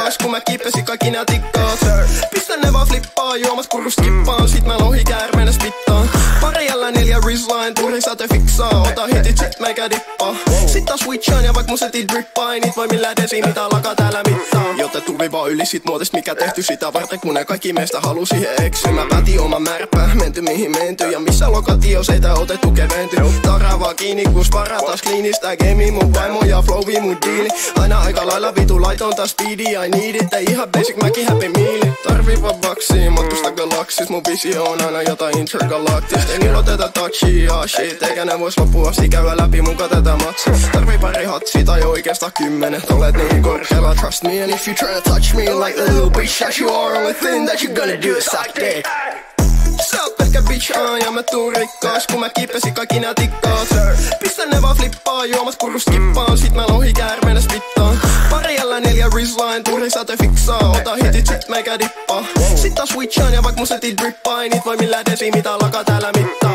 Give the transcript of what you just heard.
rikkas, kun mä kipesin kaikki nää tikkaat. Pistän ne vaan flippaa, juomas kurku skippaan. Sit mä lohi käärmeenä spittaan. Pari jällä 4 Rizline, turhi sä te fiksaa. Ota hitit, sit meikä dippaa. Sit taas switchaan ja vaik mun setit drippaa. Ei niit voi millään desi, mitä alkaa täällä mittaa. Joten tuli vaan yli sit muotista, mikä tehty sitä varten, kun ne kaikki meistä halu siihen eksy. Mä päätin oma märpää, menty mihin menty. Ja missä lokatios ei tää otettu keventy. Taravaa kiinni, kun spara taas kliinistä. Game mun vaimo ja flowi mun diili. Aina aika lailla vitu laitonta speedy. I need it, ei ihan basic, mäkin happy meali. Tarvii vaan baksiin, matkusta galaksis. Mun visio on aina jotain intergalaktista. Ei niillä oteta touchia, shit. Eikä ne vois loppuasti käydä läpi mun tätä matsia. Tarvii pari hatsia tai oikeastaan 10. Olet niin korkealla, trust me. And if you tryna touch me like a little bitch that you are, only thing that you gonna do is suck dick. Sä oot pelkkä bitch, ja mä tuun rikkas, kun mä kipesin kaikki nää tikkaat. Pistän ne vaan flippaa, juomas kurku skippaan. Sit mä lohi käärmeenä spittaan. Pari jällä 4 Rizline, turhi sä te fiksaa. Ota hitit, sit meikä dippaa. Sit taas switchaan ja vaik mun setit drippaa. Ei niit voi millään desi, mitä alkaa täällä mittaa.